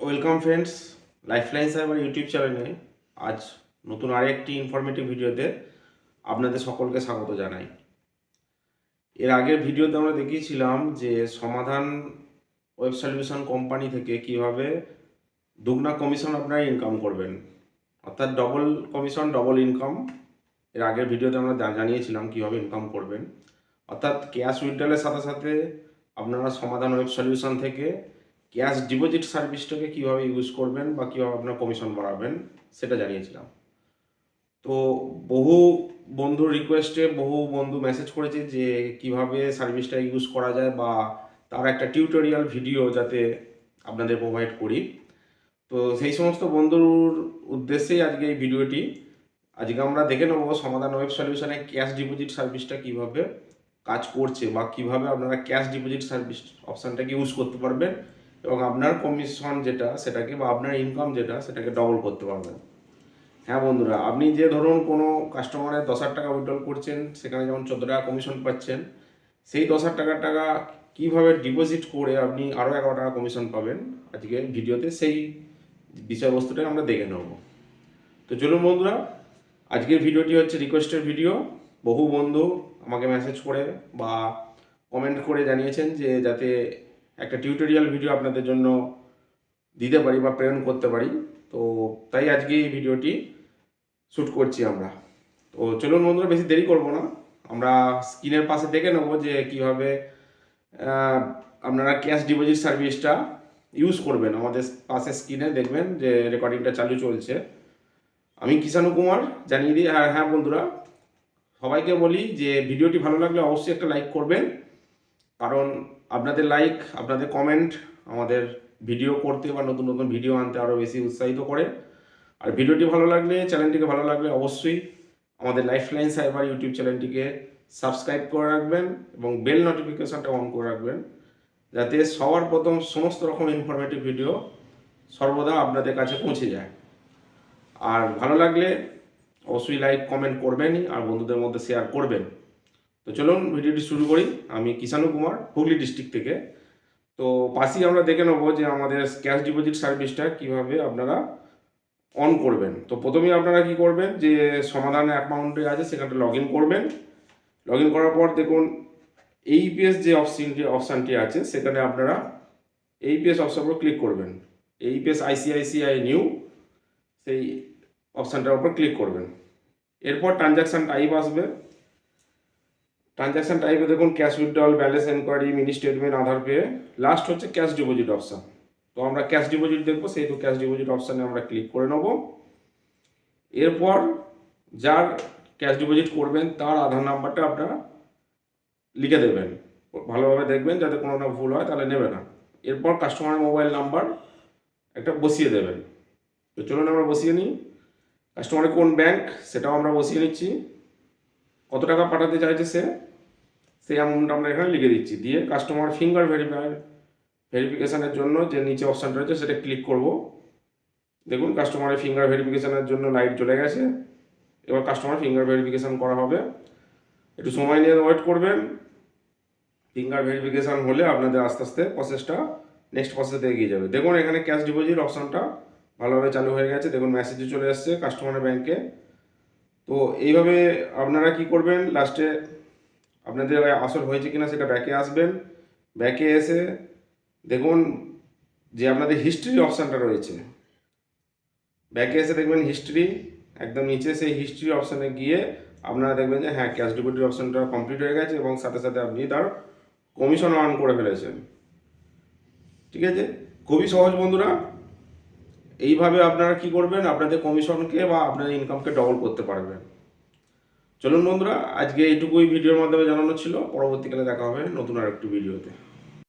Welcome friends, lifeline cyber YouTube চ্যানেলে আজ নতুন আরেকটি ইনফরমেটিভ ভিডিওতে আপনাদের সকলকে স্বাগত জানাই। এর আগের ভিডিওতে আমরা দেখিয়েছিলাম যে সমাধান ওয়েব সলিউশন কোম্পানি থেকে কিভাবে দুগুনা কমিশন আপনারা ইনকাম করবেন, অর্থাৎ ডবল কমিশন ডবল ইনকাম। এর আগের ভিডিওতে আমরা জানিয়েছিলাম কিভাবে ইনকাম করবেন, অর্থাৎ ক্যাশ উইথড্রলের সাথে সাথে আপনারা সমাধান ওয়েব সলিউশন থেকে ক্যাশ ডিপোজিট সার্ভিসটাকে কীভাবে ইউজ করবেন বা কীভাবে আপনার কমিশন বাড়াবেন সেটা জানিয়েছিলাম। তো বহু বন্ধুর রিকোয়েস্টে বহু বন্ধু মেসেজ করেছে যে কিভাবে সার্ভিসটা ইউজ করা যায় বা তার একটা টিউটোরিয়াল ভিডিও যাতে আপনাদের প্রোভাইড করি। তো সেই সমস্ত বন্ধুর উদ্দেশ্যেই আজকে এই ভিডিওটি। আজকে আমরা দেখে নেব সমাধান ওয়েব সলিউশনে ক্যাশ ডিপোজিট সার্ভিসটা কিভাবে কাজ করছে বা কিভাবে আপনারা ক্যাশ ডিপোজিট সার্ভিস অপশানটাকে ইউজ করতে পারবেন এবং আপনার কমিশন যেটা সেটাকে বা আপনার ইনকাম যেটা সেটাকে ডবল করতে পারবেন। হ্যাঁ বন্ধুরা, আপনি যে ধরুন কোনো কাস্টমারের 10,000 টাকা উইথড্রল করছেন, সেখানে যেমন 14 টাকা কমিশন পাচ্ছেন, সেই 10,000 টাকা কীভাবে ডিপোজিট করে আপনি আরও 11 টাকা কমিশন পাবেন, আজকে ভিডিওতে সেই বিষয়বস্তুটা আমরা দেখে নেব। তো চলুন বন্ধুরা, আজকের ভিডিওটি হচ্ছে রিকোয়েস্টের ভিডিও। বহু বন্ধু আমাকে মেসেজ করে বা কমেন্ট করে জানিয়েছেন যে যাতে একটা টিউটোরিয়াল ভিডিও আপনাদের জন্য দিতে পারি বা প্রেরণ করতে পারি। তো তাই আজকে এই ভিডিওটি শ্যুট করছি আমরা। তো চলুন বন্ধুরা, বেশি দেরি করব না, আমরা স্ক্রিনের পাশে দেখে নেব যে কীভাবে আপনারা ক্যাশ ডিপোজিট সার্ভিসটা ইউজ করবেন। আমাদের পাশে স্ক্রিনে দেখবেন যে রেকর্ডিংটা চালু চলছে। আমি কিষাণু কুমার, জানিয়ে দিই। আর হ্যাঁ বন্ধুরা, সবাইকে বলি যে ভিডিওটি ভালো লাগলে অবশ্যই একটা লাইক করবেন, কারণ আপনাদের লাইক, আপনাদের কমেন্ট আমাদের ভিডিও করতে বা নতুন নতুন ভিডিও আনতে আরও বেশি উৎসাহিত করে। আর ভিডিওটি ভালো লাগলে, চ্যানেলটিকে ভালো লাগলে অবশ্যই আমাদের লাইফলাইন সাইবার ইউটিউব চ্যানেলটিকে সাবস্ক্রাইব করে রাখবেন এবং বেল নোটিফিকেশানটা অন করে রাখবেন, যাতে সবার প্রথম সমস্ত রকম ইনফরমেটিভ ভিডিও সর্বদা আপনাদের কাছে পৌঁছে যায়। আর ভালো লাগলে অবশ্যই লাইক কমেন্ট করবেনই আর বন্ধুদের মধ্যে শেয়ার করবেন। তো চলুন ভিডিওটি শুরু করি। আমি কিষাণু কুমার, হুগলি ডিস্ট্রিক্ট থেকে। তো পাশেই আমরা দেখে নেব যে আমাদের ক্যাশ ডিপোজিট সার্ভিসটা কিভাবে আপনারা অন করবেন। তো প্রথমেই আপনারা কি করবেন, যে সমাধান অ্যাকাউন্টে আছে সেখানটা লগ ইন করবেন। লগ ইন করার পর দেখুন এইপিএস যে অপশানটি আছে সেখানে আপনারা এইপিএস অপশানের উপর ক্লিক করবেন। এইপিএস আইসিআইসিআই নিউ, সেই অপশানটার উপর ক্লিক করবেন। এরপর ট্রানজ্যাকশান টাইপ আসবে। ট্রানজ্যাকশান টাইপে দেখুন cash withdrawal, balance enquiry, mini statement, Aadhaar pay, last হচ্ছে ক্যাশ ডিপোজিট অপশান। তো আমরা ক্যাশ ডিপোজিট দেখবো, সেই তো ক্যাশ ডিপোজিট অপশানে আমরা ক্লিক করে নেব। এরপর যার ক্যাশ ডিপোজিট করবেন তার আধার নাম্বারটা আপনারা লিখে দেবেন, ভালোভাবে দেখবেন যাতে কোনো না ভুল হয়, তাহলে নেবে না। এরপর কাস্টমারের মোবাইল নাম্বার একটা বসিয়ে দেবেন। তো চলুন আমরা বসিয়ে নিই। কাস্টমারের কোন ব্যাংক সেটাও আমরা বসিয়ে নিচ্ছি। কত টাকা পাঠাতে চাইছে সেই অ্যামাউন্ট আমরা এখানে লিখে দিচ্ছি। দিয়ে কাস্টমার ফিঙ্গার ভেরিফিকেশানের জন্য যে নিচে অপশানটা রয়েছে সেটা ক্লিক করব। দেখুন কাস্টমারের ফিঙ্গার ভেরিফিকেশানের জন্য লাইট জ্বলে গেছে। এবার কাস্টমার ফিঙ্গার ভেরিফিকেশান করা হবে, একটু সময় নিয়ে ওয়েট করবেন। ফিঙ্গার ভেরিফিকেশান হলে আপনাদের আস্তে আস্তে প্রসেসটা নেক্সট প্রসেসে এগিয়ে যাবে। দেখুন এখানে ক্যাশ ডিপোজিট অপশানটা ভালোভাবে চালু হয়ে গেছে। দেখুন মেসেজে চলে আসছে কাস্টমারের ব্যাংকে। তো এইভাবে আপনারা কি করবেন, লাস্টে আপনাদের আসল হয়েছে কিনা সেটা ব্যাকে আসবেন। ব্যাকে এসে দেখুন যে আপনাদের হিস্ট্রি অপশানটা রয়েছে, ব্যাকে এসে দেখবেন হিস্ট্রি একদম নিচে, সেই হিস্ট্রি অপশানে গিয়ে আপনারা দেখবেন যে হ্যাঁ ক্যাশ ডিপোজিট অপশানটা কমপ্লিট হয়ে গেছে এবং সাথে সাথে আপনি তার কমিশন আর্ন করে ফেলেছেন। ঠিক আছে, খুবই সহজ বন্ধুরা। এইভাবে আপনারা কি করবেন, আপনাদের কমিশনকে বা আপনাদের ইনকামকে ডবল করতে পারবেন। চলুন বন্ধুরা, আজকে এইটুকুই ভিডিওর মাধ্যমে জানানো ছিল। পরবর্তীকালে দেখা হবে নতুন আর একটি ভিডিওতে।